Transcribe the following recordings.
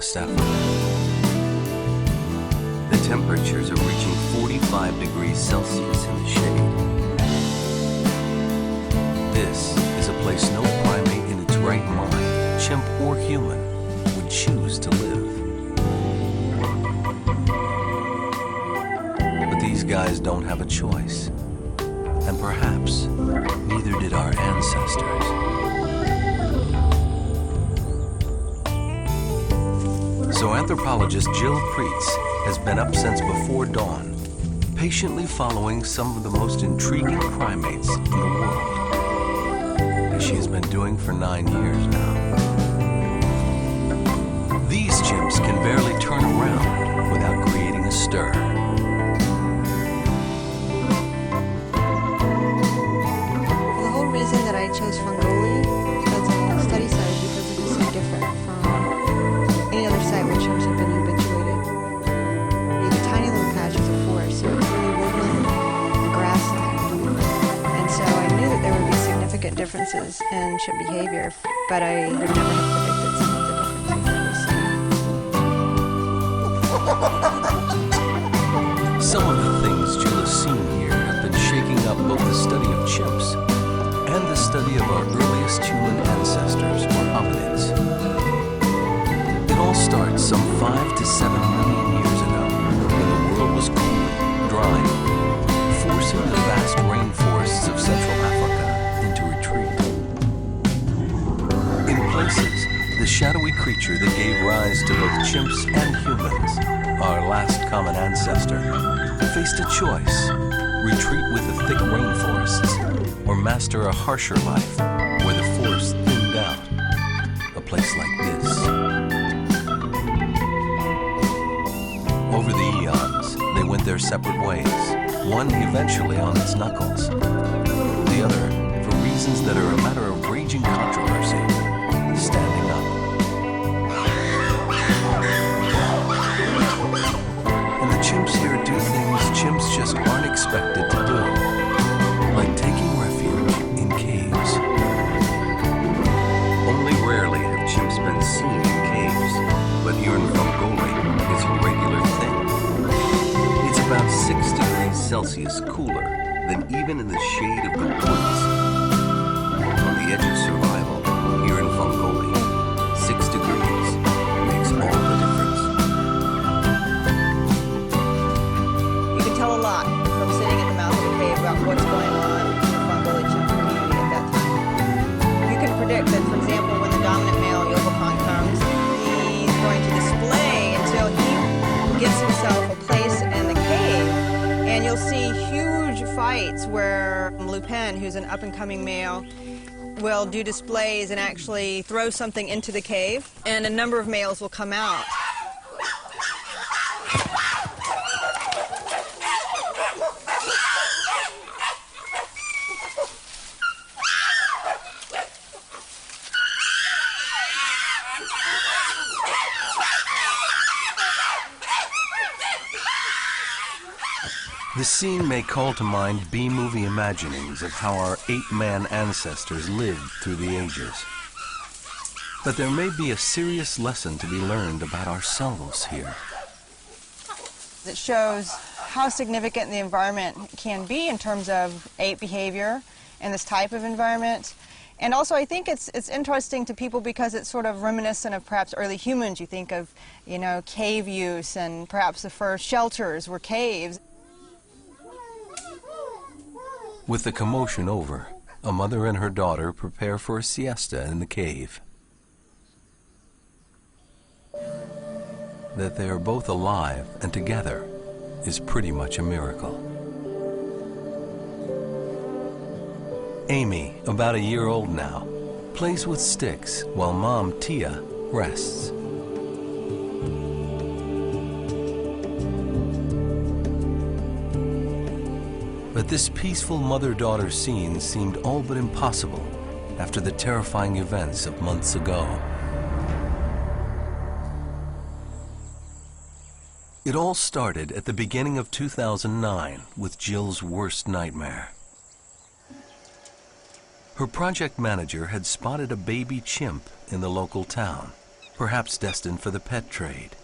West Africa. The temperatures are reaching 45 degrees Celsius in the shade. This is a place no primate in its right mind, chimp or human, would choose to live. But these guys don't have a choice. And perhaps neither did our ancestors. So anthropologist Jill Preetz has been up since before dawn, patiently following some of the most intriguing primates in the world, as she has been doing for 9 years now. These chimps can barely turn around without creating a stir. The whole reason that I chose Fungoli as a study site is because it is so different from any other site where chimps have been habituated. These are tiny little patches of forest, so it's really woodland and grassland. And so I knew that there would be significant differences in chimp behavior, but I would never have predicted some of the differences that we see. Some of the things Jill has seen here have been shaking up both the study of chimps and the study of our earliest human ancestors, or hominids. It all starts some 5 to 7 million years ago, when the world was cool, dry, forcing the vast rainforests of Central Africa into retreat. In places, the shadowy creature that gave rise to both chimps and humans, our last common ancestor, faced a choice: retreat with the thick rainforests, or master a harsher life where the forest thinned out, a place like this. Over the eons, they went their separate ways, one eventually on its knuckles, the other, for reasons that are a matter of raging controversy, standing up. And the chimps here do things chimps just aren't expected to do, like taking refuge in caves. Only rarely have chimps been seen in caves, but here in Fungoli, it's a regular thing. It's about 6 degrees Celsius cooler than even in the shade of the woods. On the edge of survival, here in Fungoli, 6 degrees makes all the difference. You can tell a lot from sitting at the mouth of the cave about what's going on in the Fungoli chimp community at that time. You can predict that, for example, when the dominant male Yobokan comes, he's going to display until he gets himself a place in the cave, and you'll see huge fights where Lupin, who's an up-and-coming male, will do displays and actually throw something into the cave, and a number of males will come out. The scene may call to mind B-movie imaginings of how our ape-man ancestors lived through the ages. But there may be a serious lesson to be learned about ourselves here. It shows how significant the environment can be in terms of ape behavior in this type of environment. And also I think it's interesting to people because it's sort of reminiscent of perhaps early humans. You think of, you know, cave use, and perhaps the first shelters were caves. With the commotion over, a mother and her daughter prepare for a siesta in the cave. That they are both alive and together is pretty much a miracle. Amy, about a year old now, plays with sticks while Mom Tia rests. But this peaceful mother-daughter scene seemed all but impossible after the terrifying events of months ago. It all started at the beginning of 2009 with Jill's worst nightmare. Her project manager had spotted a baby chimp in the local town, perhaps destined for the pet trade.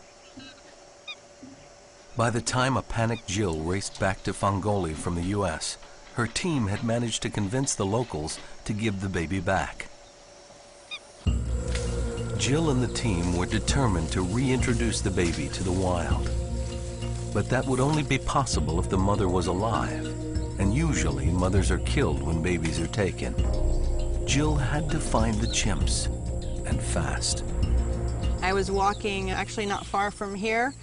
By the time a panicked Jill raced back to Fangoli from the US, her team had managed to convince the locals to give the baby back. Jill and the team were determined to reintroduce the baby to the wild. But that would only be possible if the mother was alive, and usually mothers are killed when babies are taken. Jill had to find the chimps, and fast. I was walking actually not far from here,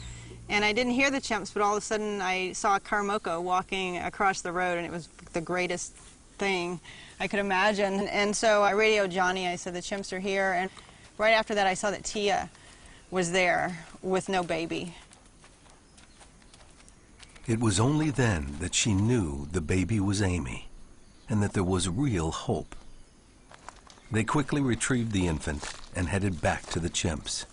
and I didn't hear the chimps, but all of a sudden I saw a Karamoko walking across the road, and it was the greatest thing I could imagine. And so I radioed Johnny. I said, the chimps are here. And right after that, I saw that Tia was there with no baby. It was only then that she knew the baby was Amy, and that there was real hope. They quickly retrieved the infant and headed back to the chimps.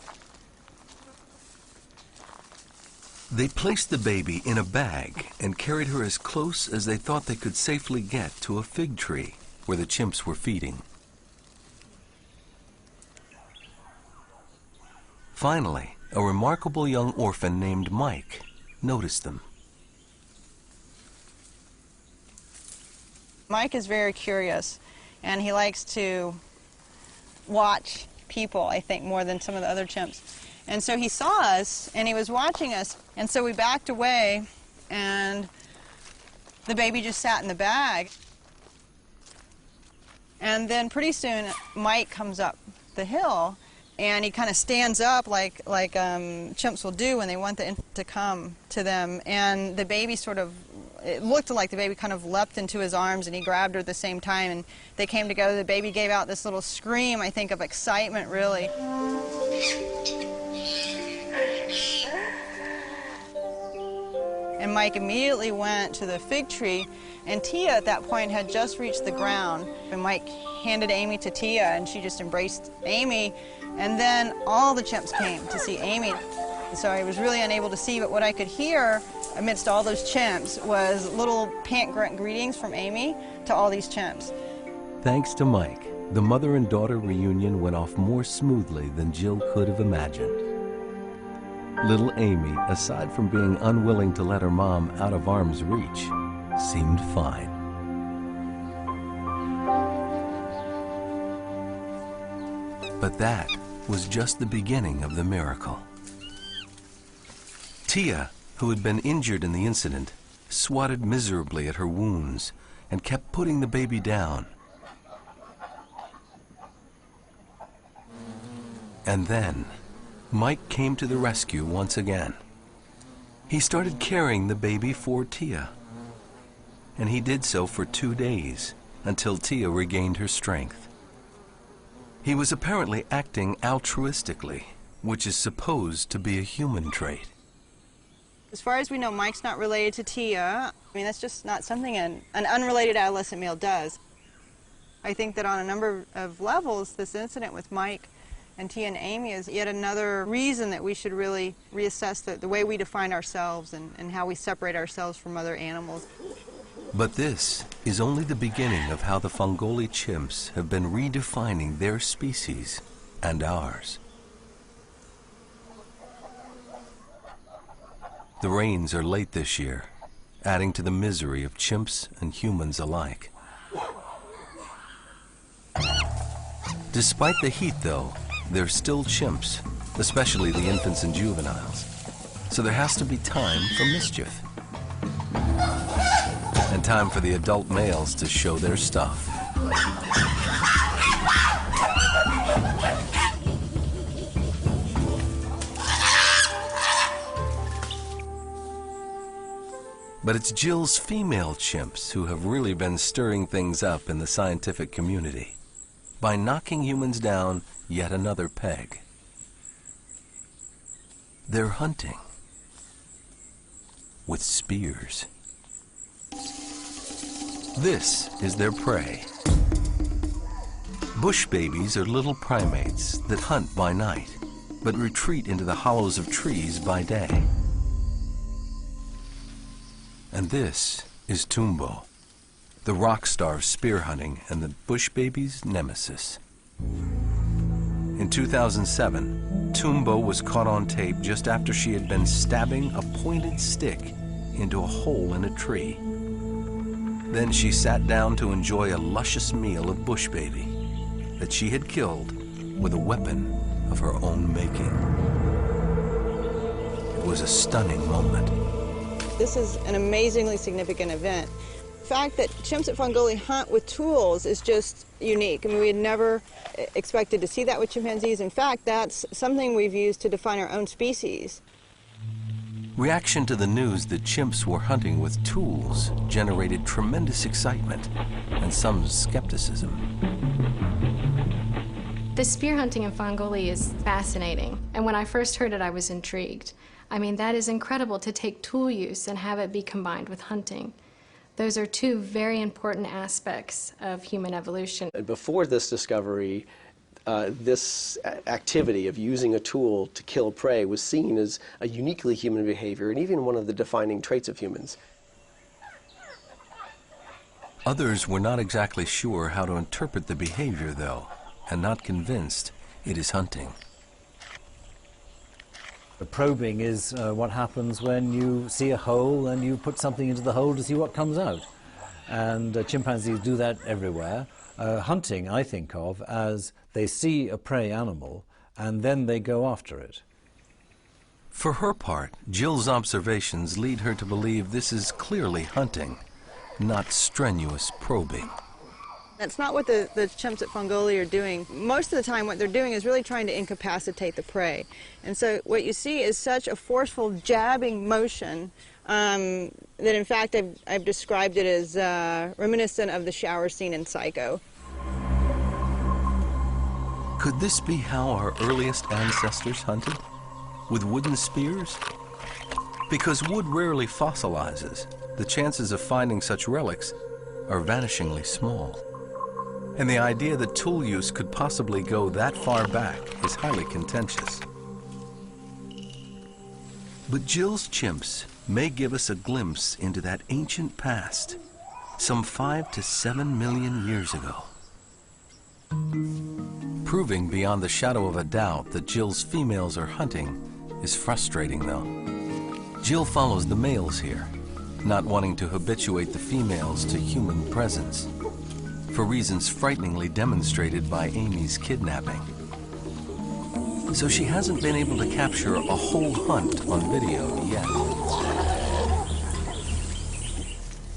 They placed the baby in a bag and carried her as close as they thought they could safely get to a fig tree where the chimps were feeding. Finally, a remarkable young orphan named Mike noticed them. Mike is very curious, and he likes to watch people, I think, more than some of the other chimps. And so he saw us, and he was watching us, and so we backed away, and the baby just sat in the bag. And then pretty soon, Mike comes up the hill, and he kind of stands up like chimps will do when they want the infant to come to them. And the baby sort of, it looked like the baby kind of leapt into his arms, and he grabbed her at the same time, and they came together. The baby gave out this little scream, I think, of excitement, really. And Mike immediately went to the fig tree, and Tia at that point had just reached the ground. And Mike handed Amy to Tia, and she just embraced Amy. And then all the chimps came to see Amy. So I was really unable to see, but what I could hear amidst all those chimps was little pant greetings from Amy to all these chimps. Thanks to Mike, the mother and daughter reunion went off more smoothly than Jill could have imagined. Little Amy, aside from being unwilling to let her mom out of arm's reach, seemed fine. But that was just the beginning of the miracle. Tia, who had been injured in the incident, swatted miserably at her wounds and kept putting the baby down. And then, Mike came to the rescue once again. He started carrying the baby for Tia, and he did so for 2 days until Tia regained her strength. He was apparently acting altruistically, which is supposed to be a human trait. As far as we know, Mike's not related to Tia. I mean, that's just not something an unrelated adolescent male does. I think that on a number of levels, this incident with Mike and Tia and Amy is yet another reason that we should really reassess the way we define ourselves and how we separate ourselves from other animals. But this is only the beginning of how the Fangoli chimps have been redefining their species and ours. The rains are late this year, adding to the misery of chimps and humans alike. Despite the heat, though, they're still chimps, especially the infants and juveniles. So there has to be time for mischief. And time for the adult males to show their stuff. But it's Jill's female chimps who have really been stirring things up in the scientific community by knocking humans down yet another peg. They're hunting with spears. This is their prey. Bush babies are little primates that hunt by night, but retreat into the hollows of trees by day. And this is Tumbo, the rock star of spear hunting and the bush baby's nemesis. In 2007, Tumbo was caught on tape just after she had been stabbing a pointed stick into a hole in a tree. Then she sat down to enjoy a luscious meal of bush baby that she had killed with a weapon of her own making. It was a stunning moment. This is an amazingly significant event. The fact that chimps at Fongoli hunt with tools is just unique. I mean, we had never expected to see that with chimpanzees. In fact, that's something we've used to define our own species. Reaction to the news that chimps were hunting with tools generated tremendous excitement and some skepticism. The spear hunting in Fongoli is fascinating, and when I first heard it, I was intrigued. I mean, that is incredible to take tool use and have it be combined with hunting. Those are two very important aspects of human evolution. Before this discovery, this activity of using a tool to kill prey was seen as a uniquely human behavior and even one of the defining traits of humans. Others were not exactly sure how to interpret the behavior, though, and not convinced it is hunting. The probing is what happens when you see a hole and you put something into the hole to see what comes out. And chimpanzees do that everywhere. Hunting, I think of as they see a prey animal and then they go after it. For her part, Jill's observations lead her to believe this is clearly hunting, not strenuous probing. That's not what the chimps at Fongoli are doing. Most of the time what they're doing is really trying to incapacitate the prey. And so what you see is such a forceful jabbing motion that in fact I've described it as reminiscent of the shower scene in Psycho. Could this be how our earliest ancestors hunted? With wooden spears? Because wood rarely fossilizes, the chances of finding such relics are vanishingly small. And the idea that tool use could possibly go that far back is highly contentious. But Jill's chimps may give us a glimpse into that ancient past, some 5 to 7 million years ago. Proving beyond the shadow of a doubt that Jill's females are hunting is frustrating, though. Jill follows the males here, not wanting to habituate the females to human presence, for reasons frighteningly demonstrated by Amy's kidnapping. So she hasn't been able to capture a whole hunt on video yet.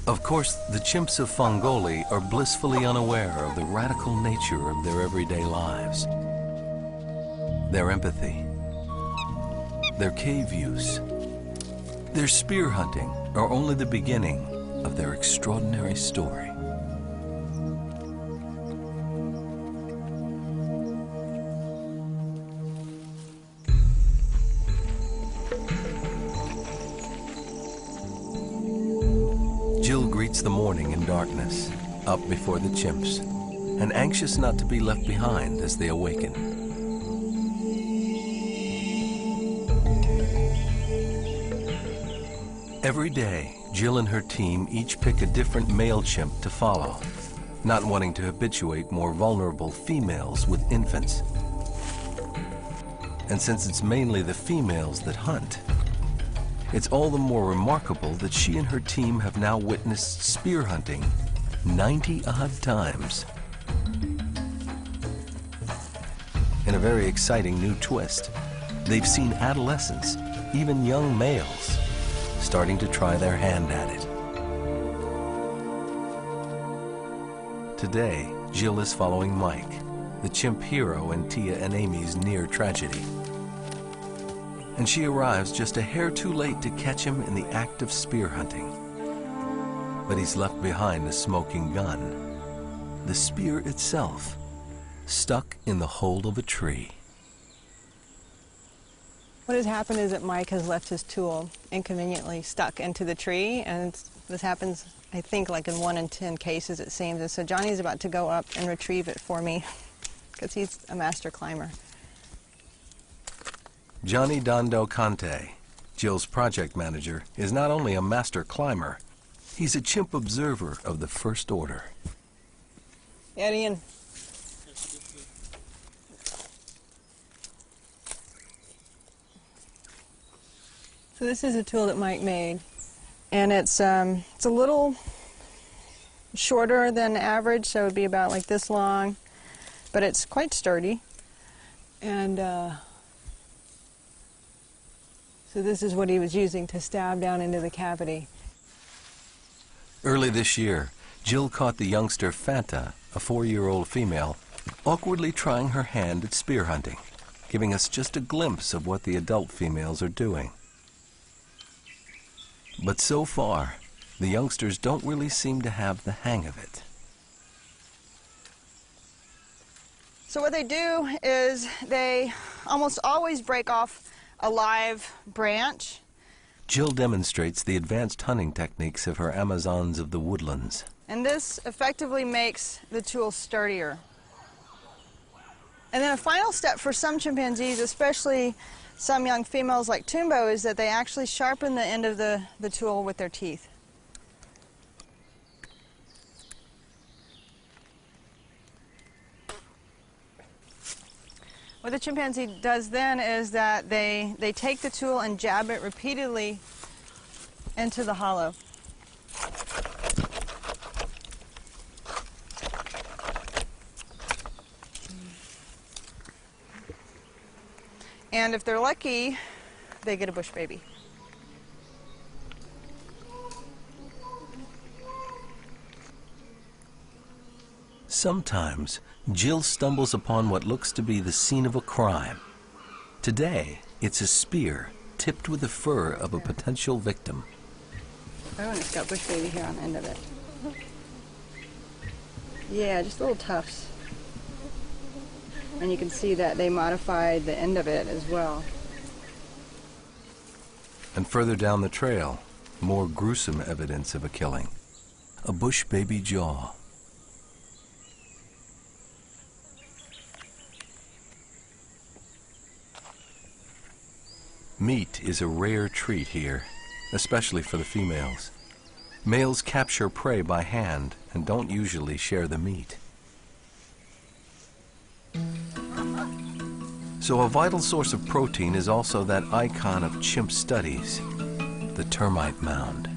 Of course, the chimps of Fongoli are blissfully unaware of the radical nature of their everyday lives. Their empathy, their cave use, their spear hunting are only the beginning of their extraordinary story. The morning in darkness, up before the chimps, and anxious not to be left behind as they awaken. Every day, Jill and her team each pick a different male chimp to follow, not wanting to habituate more vulnerable females with infants. And since it's mainly the females that hunt, it's all the more remarkable that she and her team have now witnessed spear hunting 90-odd times. In a very exciting new twist, they've seen adolescents, even young males, starting to try their hand at it. Today, Jill is following Mike, the chimp hero in Tia and Amy's near tragedy. And she arrives just a hair too late to catch him in the act of spear hunting. But he's left behind a smoking gun, the spear itself, stuck in the hole of a tree. What has happened is that Mike has left his tool inconveniently stuck into the tree, and this happens, I think, like in 1 in 10 cases, it seems. And so Johnny's about to go up and retrieve it for me, because he's a master climber. Johnny Dondo Conte, Jill's project manager, is not only a master climber, he's a chimp observer of the first order. Eddie, and So this is a tool that Mike made, and it's a little shorter than average, so it would be about like this long, but it's quite sturdy. And so this is what he was using to stab down into the cavity. Early this year, Jill caught the youngster Fanta, a 4-year-old female, awkwardly trying her hand at spear hunting, giving us just a glimpse of what the adult females are doing. But so far, the youngsters don't really seem to have the hang of it. So what they do is they almost always break off a live branch. Jill demonstrates the advanced hunting techniques of her Amazons of the woodlands. And this effectively makes the tool sturdier. And then a final step for some chimpanzees, especially some young females like Tumbo, is that they actually sharpen the end of the tool with their teeth. What the chimpanzee does then is that they take the tool and jab it repeatedly into the hollow. And if they're lucky, they get a bush baby. Sometimes, Jill stumbles upon what looks to be the scene of a crime. Today, it's a spear tipped with the fur of a potential victim. Oh, and it's got bush baby here on the end of it. Yeah, just little tufts. And you can see that they modified the end of it as well. And further down the trail, more gruesome evidence of a killing. A bush baby jaw. Meat is a rare treat here, especially for the females. Males capture prey by hand and don't usually share the meat. So a vital source of protein is also that icon of chimp studies, the termite mound.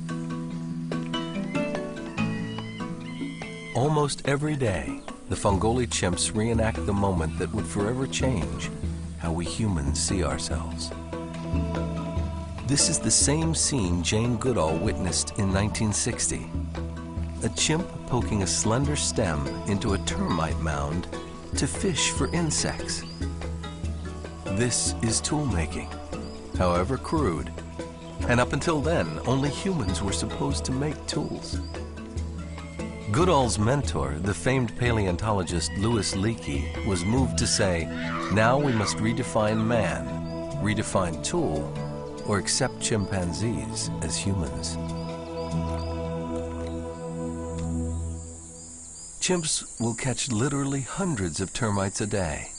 Almost every day, the Fangoli chimps reenact the moment that would forever change how we humans see ourselves. This is the same scene Jane Goodall witnessed in 1960. A chimp poking a slender stem into a termite mound to fish for insects. This is tool making, however crude. And up until then, only humans were supposed to make tools. Goodall's mentor, the famed paleontologist Louis Leakey, was moved to say, now we must redefine man, redefine tool, or accept chimpanzees as humans. Chimps will catch literally hundreds of termites a day.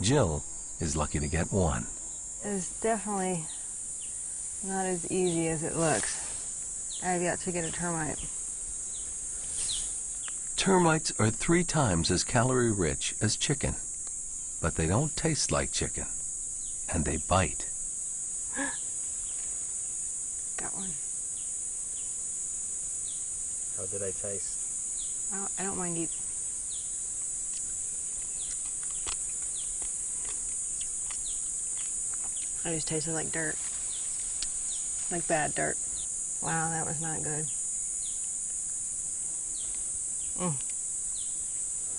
Jill is lucky to get one. It's definitely not as easy as it looks. I've got to get a termite. Termites are 3 times as calorie-rich as chicken, but they don't taste like chicken, and they bite. Got one. How do they taste? I don't mind eating. I just tasted like dirt. Like bad dirt. Wow, that was not good.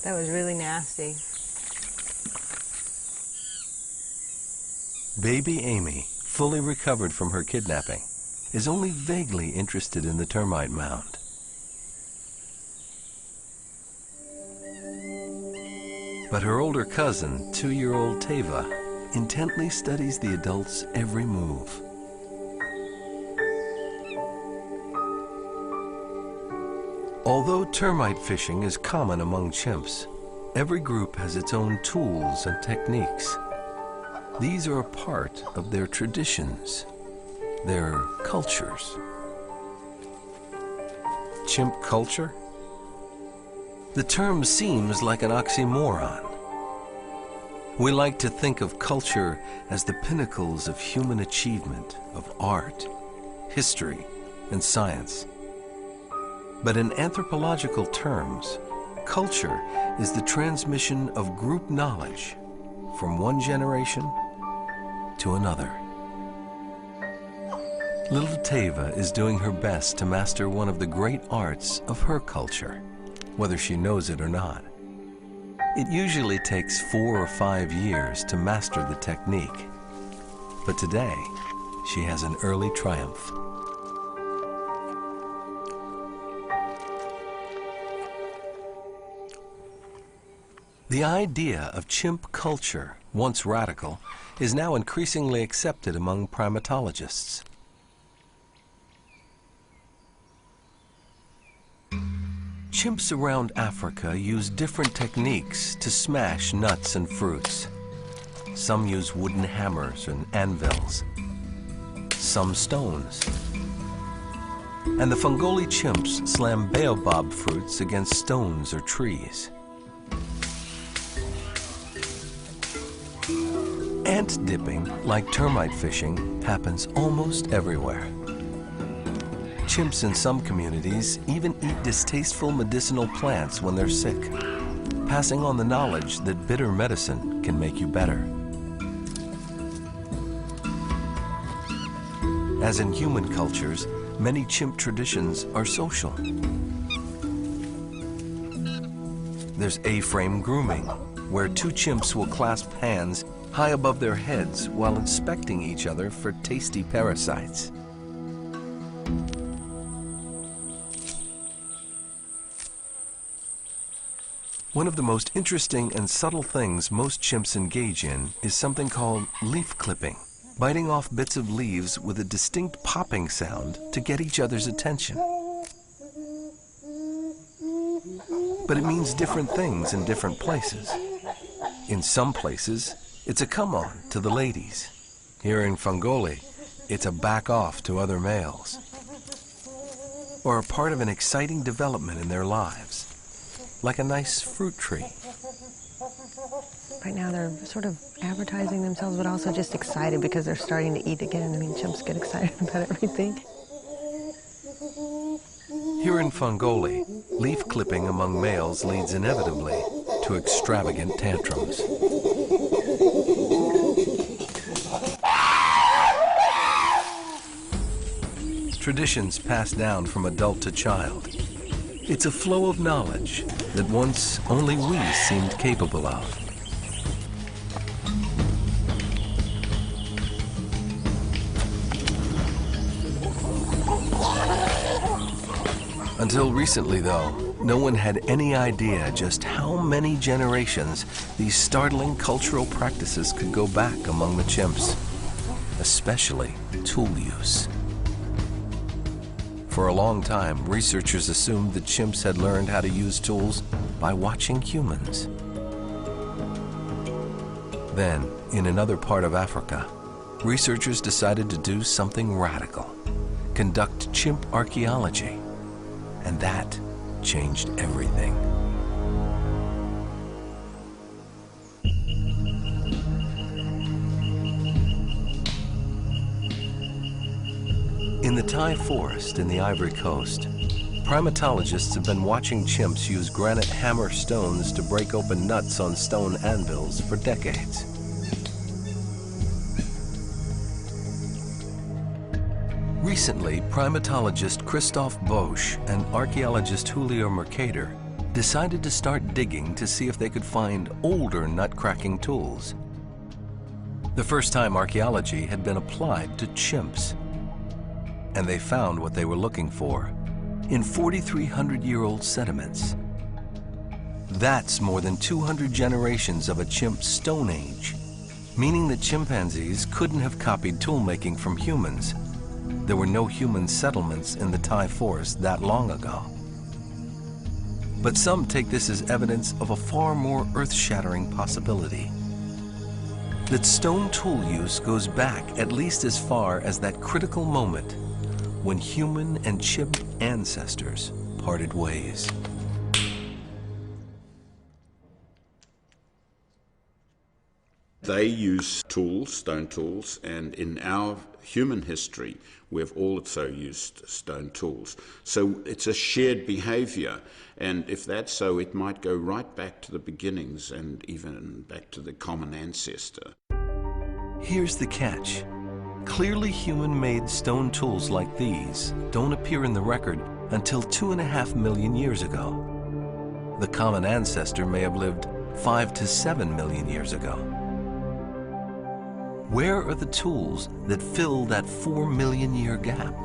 That was really nasty. Baby Amy, fully recovered from her kidnapping, is only vaguely interested in the termite mound. But her older cousin, 2-year-old Teva, intently studies the adult's every move. Although termite fishing is common among chimps, every group has its own tools and techniques. These are a part of their traditions, their cultures. Chimp culture? The term seems like an oxymoron. We like to think of culture as the pinnacles of human achievement, of art, history, and science. But in anthropological terms, culture is the transmission of group knowledge from one generation to another. Little Teva is doing her best to master one of the great arts of her culture, whether she knows it or not. It usually takes 4 or 5 years to master the technique, but today she has an early triumph. The idea of chimp culture, once radical, is now increasingly accepted among primatologists. Chimps around Africa use different techniques to smash nuts and fruits. Some use wooden hammers and anvils, some stones. And the Fangoli chimps slam baobab fruits against stones or trees. Ant dipping, like termite fishing, happens almost everywhere. Chimps in some communities even eat distasteful medicinal plants when they're sick, passing on the knowledge that bitter medicine can make you better. As in human cultures, many chimp traditions are social. There's A-frame grooming, where 2 chimps will clasp hands high above their heads while inspecting each other for tasty parasites. One of the most interesting and subtle things most chimps engage in is something called leaf clipping, biting off bits of leaves with a distinct popping sound to get each other's attention. But it means different things in different places. In some places, it's a come-on to the ladies. Here in Fangoli, it's a back-off to other males. Or a part of an exciting development in their lives, like a nice fruit tree. Right now they're sort of advertising themselves, but also just excited because they're starting to eat again. I mean, chimps get excited about everything. Here in Fangoli, leaf clipping among males leads inevitably to extravagant tantrums. Traditions passed down from adult to child. It's a flow of knowledge that once only we seemed capable of. Until recently, though, no one had any idea just how many generations these startling cultural practices could go back among the chimps, especially tool use. For a long time, researchers assumed that chimps had learned how to use tools by watching humans. Then, in another part of Africa, researchers decided to do something radical, conduct chimp archaeology, and that changed everything. In the Thai forest in the Ivory Coast, primatologists have been watching chimps use granite hammer stones to break open nuts on stone anvils for decades. Recently, primatologist Christophe Bosch and archaeologist Julio Mercader decided to start digging to see if they could find older nut-cracking tools. The first time archaeology had been applied to chimps. And they found what they were looking for in 4,300-year-old sediments. That's more than 200 generations of a chimp stone age, meaning that chimpanzees couldn't have copied toolmaking from humans. There were no human settlements in the Thai forest that long ago. But some take this as evidence of a far more earth-shattering possibility. That stone tool use goes back at least as far as that critical moment when human and chimp ancestors parted ways. They use tools, stone tools, and in our human history, we've also used stone tools. So it's a shared behavior, and if that's so, it might go right back to the beginnings and even back to the common ancestor. Here's the catch. Clearly human-made stone tools like these don't appear in the record until 2.5 million years ago. The common ancestor may have lived 5 to 7 million years ago. Where are the tools that fill that 4 million year gap?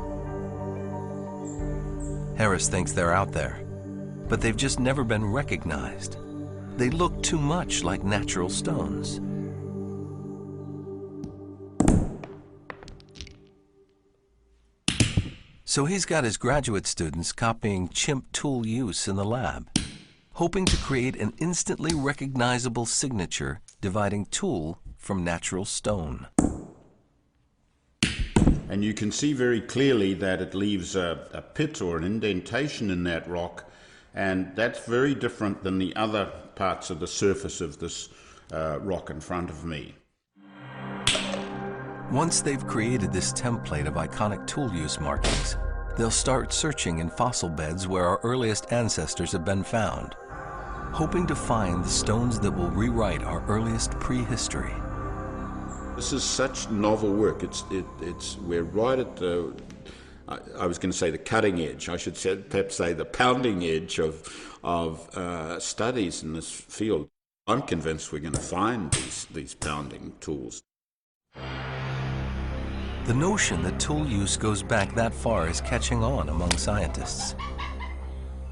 Harris thinks they're out there, but they've just never been recognized. They look too much like natural stones. So he's got his graduate students copying chimp tool use in the lab, hoping to create an instantly recognizable signature dividing tool from natural stone. And you can see very clearly that it leaves a pit or an indentation in that rock, and that's very different than the other parts of the surface of this rock in front of me. Once they've created this template of iconic tool use markings, they'll start searching in fossil beds where our earliest ancestors have been found, hoping to find the stones that will rewrite our earliest prehistory. This is such novel work. We're right at the, I was going to say the cutting edge. I should perhaps say the pounding edge of studies in this field. I'm convinced we're going to find these pounding tools. The notion that tool use goes back that far is catching on among scientists.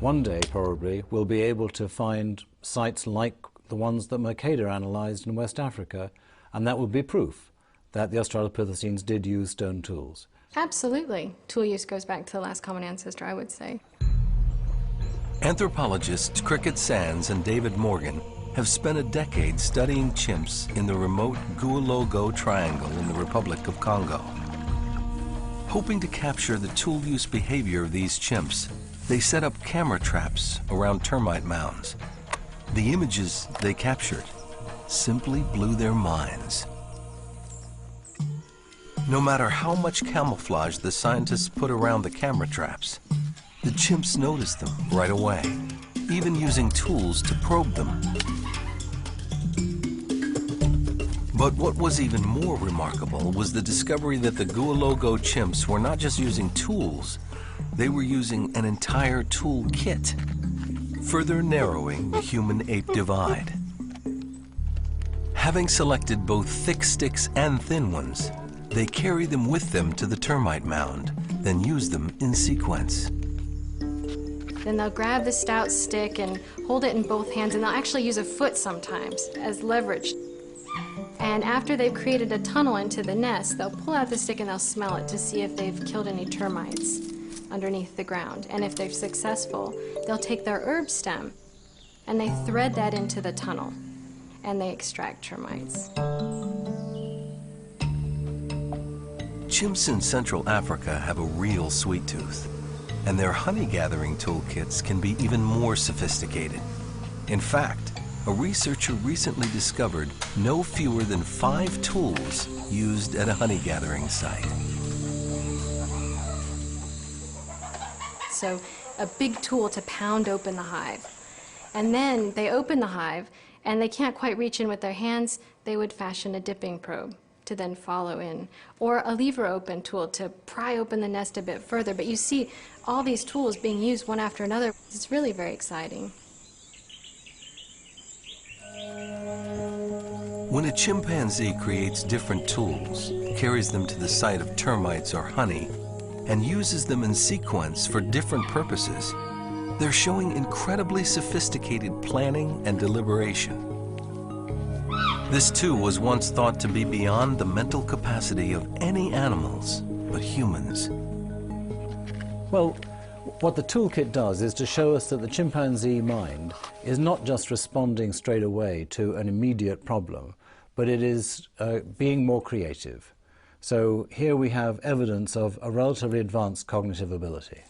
One day, probably, we'll be able to find sites like the ones that Mercator analysed in West Africa, and that will be proof that the Australopithecines did use stone tools. Absolutely. Tool use goes back to the last common ancestor, I would say. Anthropologists Cricket Sands and David Morgan have spent a decade studying chimps in the remote Guologo Triangle in the Republic of Congo. Hoping to capture the tool use behavior of these chimps, they set up camera traps around termite mounds. The images they captured simply blew their minds. No matter how much camouflage the scientists put around the camera traps, the chimps noticed them right away, even using tools to probe them. But what was even more remarkable was the discovery that the Guologo chimps were not just using tools, they were using an entire tool kit, further narrowing the human-ape divide. Having selected both thick sticks and thin ones, they carry them with them to the termite mound, then use them in sequence. Then they'll grab the stout stick and hold it in both hands, and they'll actually use a foot sometimes as leverage. And after they've created a tunnel into the nest, they'll pull out the stick and they'll smell it to see if they've killed any termites underneath the ground. And if they're successful, they'll take their herb stem and they thread that into the tunnel and they extract termites. Chimps in Central Africa have a real sweet tooth, and their honey-gathering toolkits can be even more sophisticated. In fact, a researcher recently discovered no fewer than 5 tools used at a honey-gathering site. So a big tool to pound open the hive. And then they open the hive, and they can't quite reach in with their hands, they would fashion a dipping probe to then follow in, or a lever open tool to pry open the nest a bit further. But you see all these tools being used one after another. It's really very exciting. When a chimpanzee creates different tools, carries them to the site of termites or honey, and uses them in sequence for different purposes, they're showing incredibly sophisticated planning and deliberation. This too was once thought to be beyond the mental capacity of any animals but humans. Well, what the toolkit does is to show us that the chimpanzee mind is not just responding straight away to an immediate problem, but it is being more creative. So here we have evidence of a relatively advanced cognitive ability.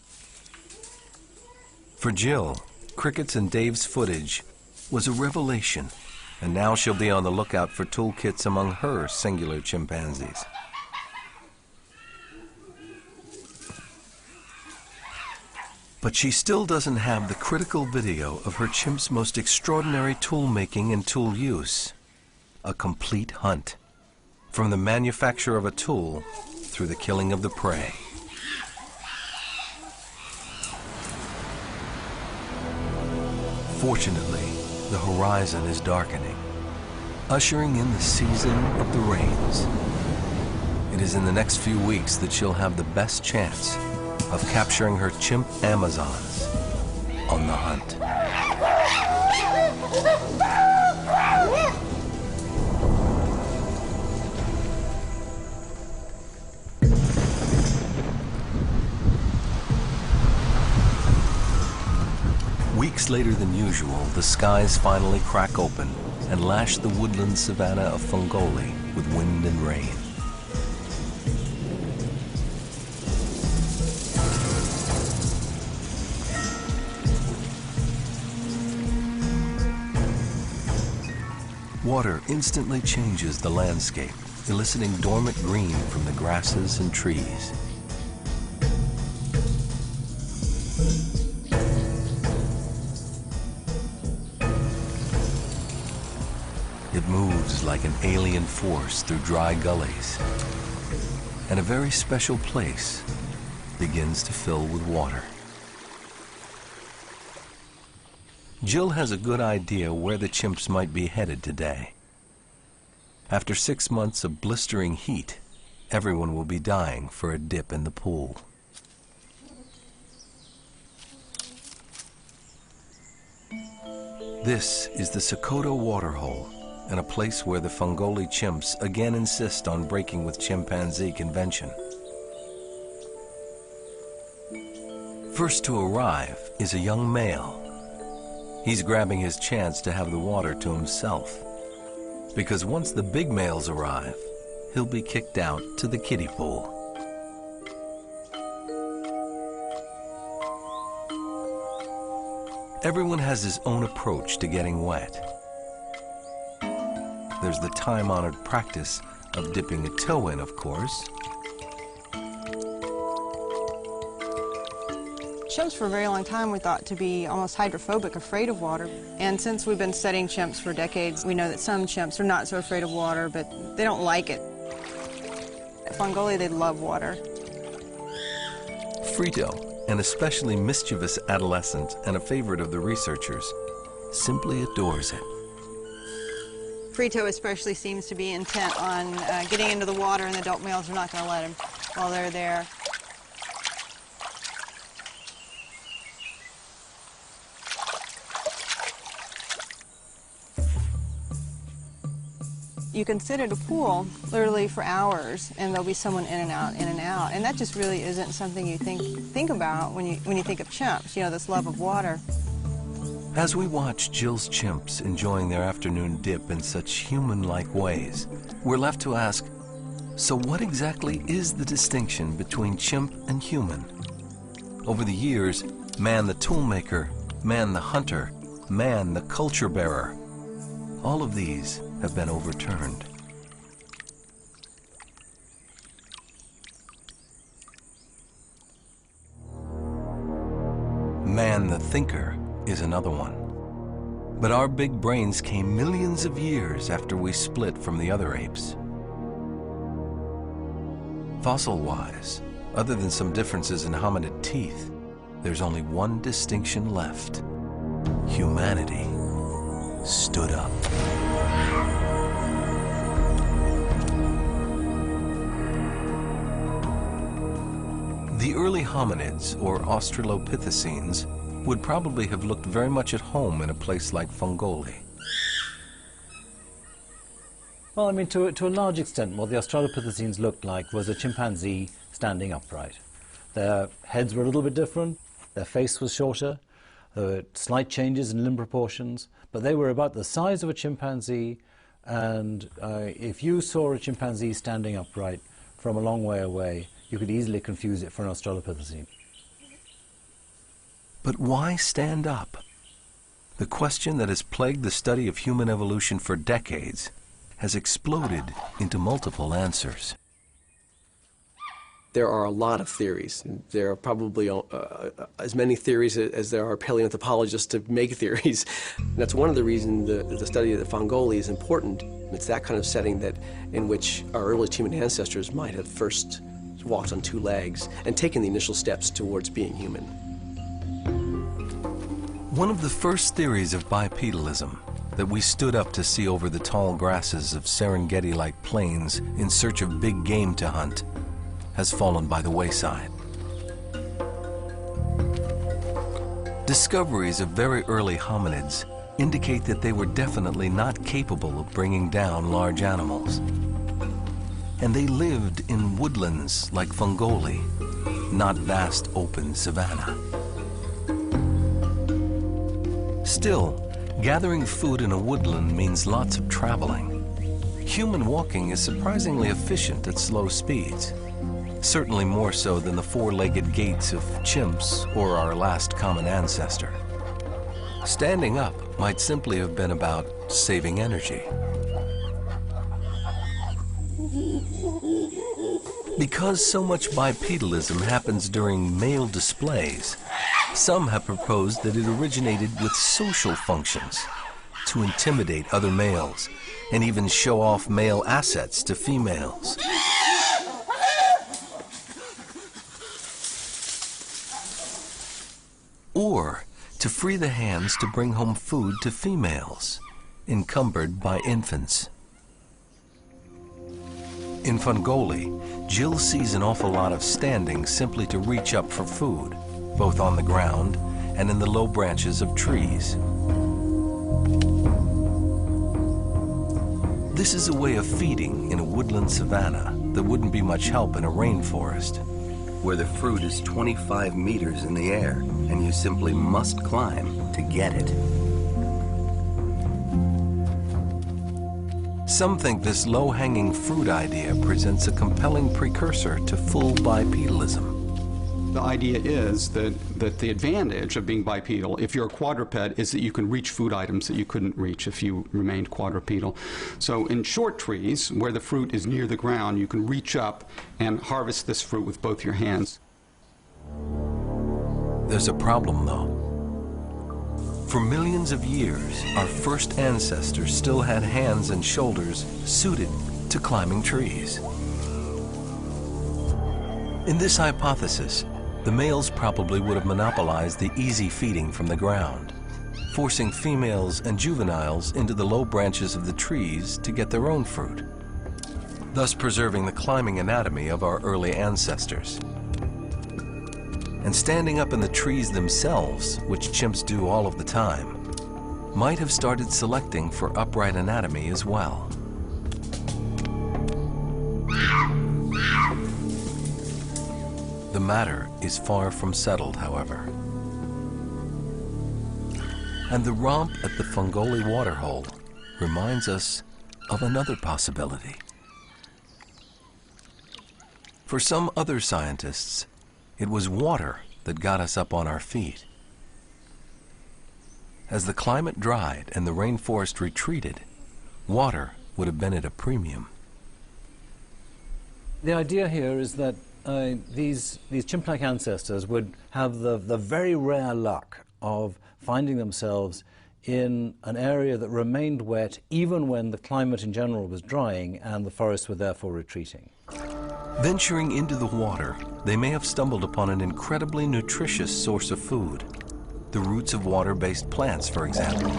For Jill, Crickett's and Dave's footage was a revelation. and now she'll be on the lookout for toolkits among her singular chimpanzees. But she still doesn't have the critical video of her chimp's most extraordinary tool making and tool use. A complete hunt. From the manufacture of a tool through the killing of the prey. Fortunately, the horizon is darkening, ushering in the season of the rains. It is in the next few weeks that she'll have the best chance of capturing her chimp Amazons on the hunt. Weeks later than usual, the skies finally crack open and lash the woodland savanna of Fungoli with wind and rain. Water instantly changes the landscape, eliciting dormant green from the grasses and trees. It moves like an alien force through dry gullies, and a very special place begins to fill with water. Jill has a good idea where the chimps might be headed today. After 6 months of blistering heat, everyone will be dying for a dip in the pool. This is the Sokoto waterhole, and a place where the Fungoli chimps again insist on breaking with chimpanzee convention. First to arrive is a young male. He's grabbing his chance to have the water to himself, because once the big males arrive, he'll be kicked out to the kiddie pool. Everyone has his own approach to getting wet. There's the time-honored practice of dipping a toe in, of course. Chimps for a very long time were thought to be almost hydrophobic, afraid of water. And since we've been studying chimps for decades, we know that some chimps are not so afraid of water, but they don't like it. At Fungoli, they love water. Frito, an especially mischievous adolescent and a favorite of the researchers, simply adores it. Frito especially seems to be intent on getting into the water, and the adult males are not going to let him while they're there. You can sit at a pool literally for hours, and there'll be someone in and out, and that just really isn't something you think about when you think of chimps. You know, this love of water. As we watch Jill's chimps enjoying their afternoon dip in such human-like ways, we're left to ask, so what exactly is the distinction between chimp and human? Over the years, man the toolmaker, man the hunter, man the culture bearer, all of these have been overturned. Man the thinker is another one. But our big brains came millions of years after we split from the other apes. Fossil-wise, other than some differences in hominid teeth, there's only one distinction left. Humanity stood up. The early hominids, or Australopithecines, would probably have looked very much at home in a place like Fungoli. Well, I mean, to a large extent, what the Australopithecines looked like was a chimpanzee standing upright. Their heads were a little bit different, their face was shorter, there were slight changes in limb proportions, but they were about the size of a chimpanzee, and if you saw a chimpanzee standing upright from a long way away, you could easily confuse it for an Australopithecine. But why stand up? the question that has plagued the study of human evolution for decades has exploded into multiple answers. There are a lot of theories. There are probably as many theories as there are paleoanthropologists to make theories. And that's one of the reasons the study of the Fongoli is important. It's that kind of setting in which our earliest human ancestors might have first walked on two legs and taken the initial steps towards being human. One of the first theories of bipedalism that we stood up to see over the tall grasses of Serengeti-like plains in search of big game to hunt has fallen by the wayside. Discoveries of very early hominids indicate that they were definitely not capable of bringing down large animals. And they lived in woodlands like Fongoli, not vast open savanna. Still, gathering food in a woodland means lots of traveling. Human walking is surprisingly efficient at slow speeds. Certainly more so than the four-legged gaits of chimps or our last common ancestor. Standing up might simply have been about saving energy. Because so much bipedalism happens during male displays, some have proposed that it originated with social functions, to intimidate other males and even show off male assets to females. Or to free the hands to bring home food to females, encumbered by infants. In Fongoli, Jill sees an awful lot of standing simply to reach up for food, both on the ground and in the low branches of trees. This is a way of feeding in a woodland savanna that wouldn't be much help in a rainforest, where the fruit is 25 meters in the air and you simply must climb to get it. Some think this low-hanging fruit idea presents a compelling precursor to full bipedalism. The idea is that the advantage of being bipedal, if you're a quadruped, is that you can reach food items that you couldn't reach if you remained quadrupedal. So in short trees, where the fruit is near the ground, you can reach up and harvest this fruit with both your hands. There's a problem, though. For millions of years, our first ancestors still had hands and shoulders suited to climbing trees. In this hypothesis, the males probably would have monopolized the easy feeding from the ground, forcing females and juveniles into the low branches of the trees to get their own fruit, thus preserving the climbing anatomy of our early ancestors. And standing up in the trees themselves, which chimps do all of the time, might have started selecting for upright anatomy as well. The matter is far from settled, however. And the romp at the Fongoli waterhole reminds us of another possibility. For some other scientists, it was water that got us up on our feet. As the climate dried and the rainforest retreated, water would have been at a premium. The idea here is that these chimp-like ancestors would have the very rare luck of finding themselves in an area that remained wet even when the climate in general was drying and the forests were therefore retreating. Venturing into the water, they may have stumbled upon an incredibly nutritious source of food, the roots of water-based plants, for example.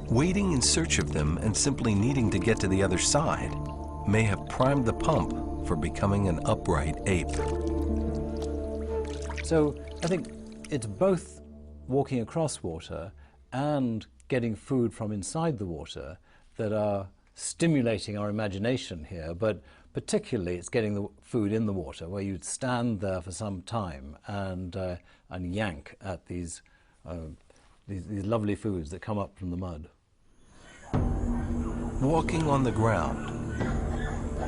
Waiting in search of them and simply needing to get to the other side may have primed the pump for becoming an upright ape. So I think it's both walking across water and getting food from inside the water that are stimulating our imagination here, but particularly it's getting the food in the water, where you'd stand there for some time and yank at these lovely foods that come up from the mud. Walking on the ground,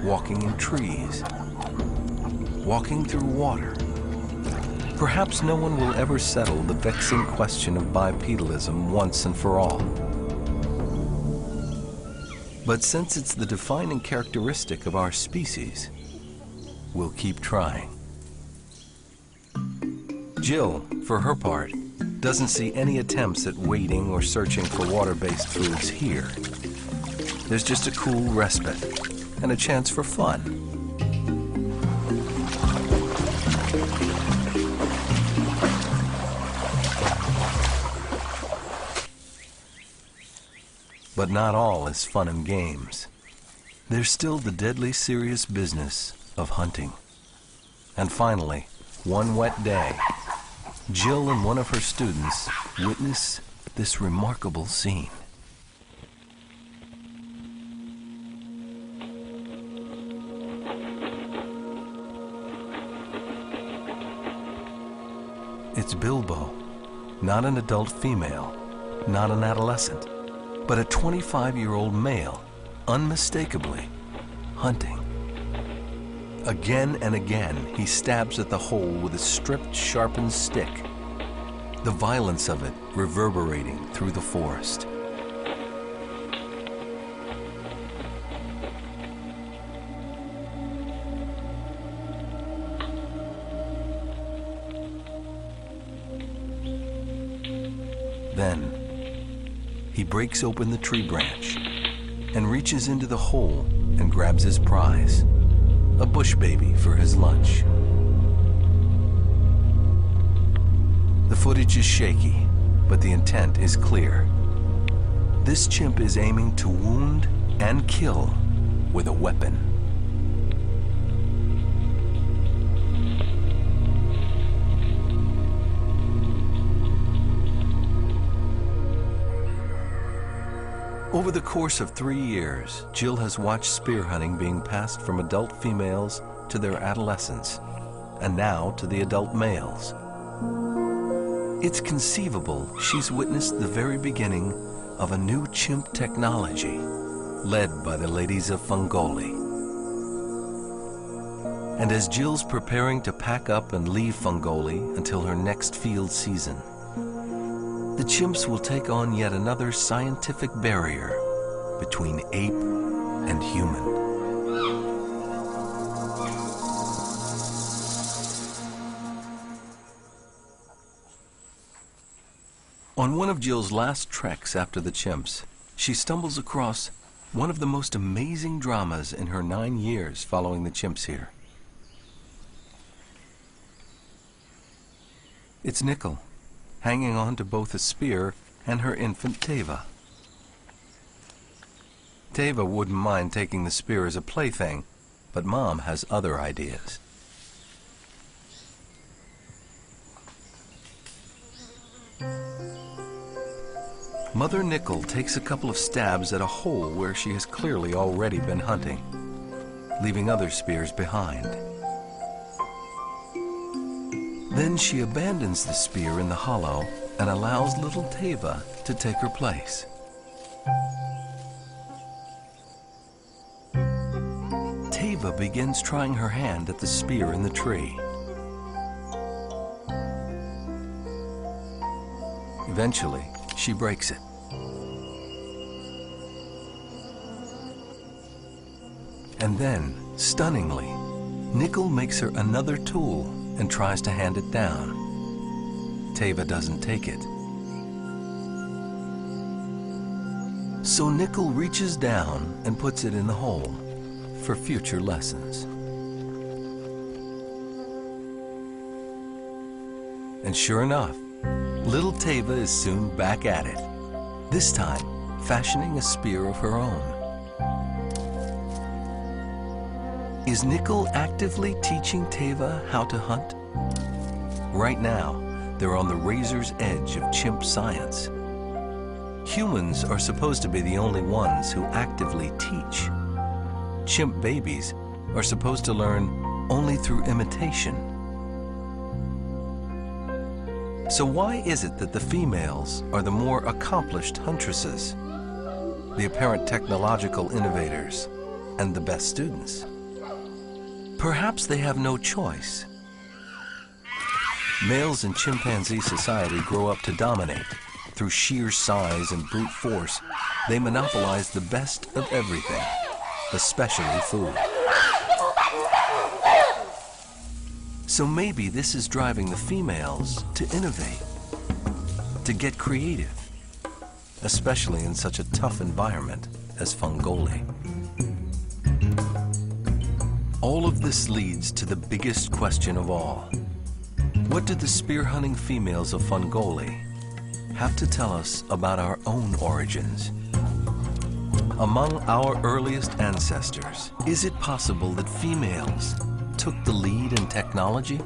walking in trees, walking through water, Perhaps no one will ever settle the vexing question of bipedalism once and for all. But since it's the defining characteristic of our species, we'll keep trying. Jill, for her part, doesn't see any attempts at wading or searching for water-based foods here. There's just a cool respite and a chance for fun. But not all is fun and games. There's still the deadly serious business of hunting. And finally, one wet day, Jill and one of her students witness this remarkable scene. It's Bilbo, not an adult female, not an adolescent, but a 25-year-old male, unmistakably hunting. Again and again, he stabs at the hole with a stripped, sharpened stick, the violence of it reverberating through the forest. Then, he breaks open the tree branch and reaches into the hole and grabs his prize, a bush baby for his lunch. The footage is shaky, but the intent is clear. This chimp is aiming to wound and kill with a weapon. Over the course of 3 years, Jill has watched spear hunting being passed from adult females to their adolescents, and now to the adult males. It's conceivable she's witnessed the very beginning of a new chimp technology, led by the ladies of Fungoli. And as Jill's preparing to pack up and leave Fungoli until her next field season, the chimps will take on yet another scientific barrier between ape and human. On one of Jill's last treks after the chimps, she stumbles across one of the most amazing dramas in her 9 years following the chimps here. It's Nickel, hanging on to both a spear and her infant Teva. Teva wouldn't mind taking the spear as a plaything, but Mom has other ideas. Mother Nickel takes a couple of stabs at a hole where she has clearly already been hunting, leaving other spears behind. Then she abandons the spear in the hollow and allows little Teva to take her place. Teva begins trying her hand at the spear in the tree. Eventually, she breaks it. And then, stunningly, Nickel makes her another tool and tries to hand it down. Teva doesn't take it. So Nickel reaches down and puts it in the hole for future lessons. And sure enough, little Teva is soon back at it, this time fashioning a spear of her own. Is Nickel actively teaching Teva how to hunt? Right now, they're on the razor's edge of chimp science. Humans are supposed to be the only ones who actively teach. Chimp babies are supposed to learn only through imitation. So why is it that the females are the more accomplished huntresses, the apparent technological innovators, and the best students? Perhaps they have no choice. Males in chimpanzee society grow up to dominate. Through sheer size and brute force, they monopolize the best of everything, especially food. So maybe this is driving the females to innovate, to get creative, especially in such a tough environment as Fangoli. All of this leads to the biggest question of all. What do the spear-hunting females of Fangoli have to tell us about our own origins? Among our earliest ancestors, is it possible that females took the lead in technology,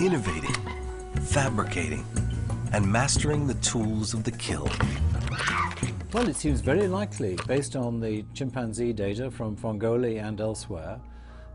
innovating, fabricating, and mastering the tools of the kill? Well, it seems very likely, based on the chimpanzee data from Fangoli and elsewhere,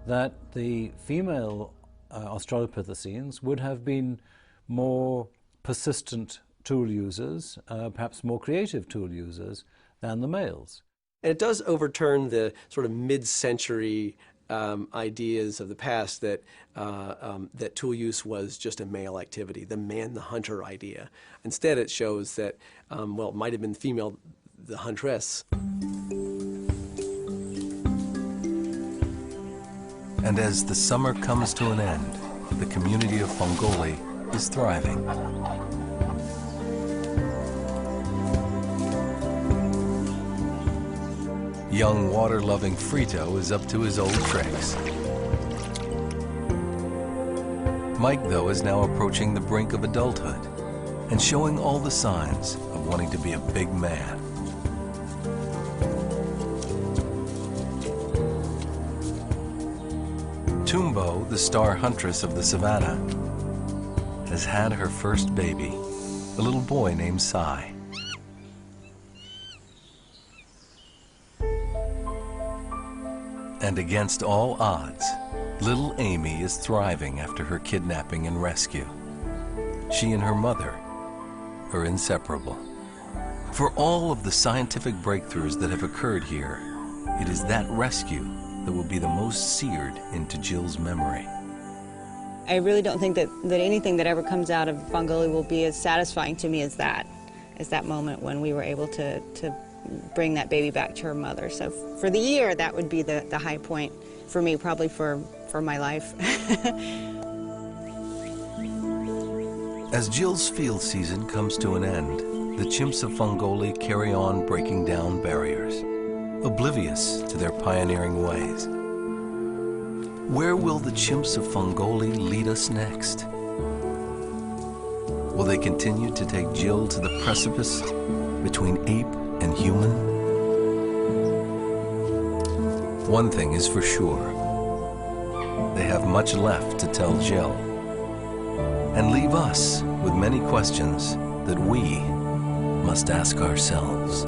that the female Australopithecines would have been more persistent tool users, perhaps more creative tool users than the males. And it does overturn the sort of mid-century ideas of the past that that tool use was just a male activity, the man, the hunter idea. Instead, it shows that, well, it might have been female, the huntress. And as the summer comes to an end, the community of Fangoli is thriving. Young water-loving Frito is up to his old tricks. Mike, though, is now approaching the brink of adulthood and showing all the signs of wanting to be a big man. Tumbo, the star huntress of the savannah, has had her first baby, a little boy named Sai. And against all odds, little Amy is thriving after her kidnapping and rescue. She and her mother are inseparable. For all of the scientific breakthroughs that have occurred here, it is that rescue that will be the most seared into Jill's memory. I really don't think that anything that ever comes out of Fangoli will be as satisfying to me as that moment when we were able to bring that baby back to her mother. So for the year, that would be the high point for me, probably for my life. As Jill's field season comes to an end, the chimps of Fangoli carry on breaking down barriers, oblivious to their pioneering ways. Where will the chimps of Fangoli lead us next? Will they continue to take Jill to the precipice between ape and human? One thing is for sure. They have much left to tell Jill and leave us with many questions that we must ask ourselves.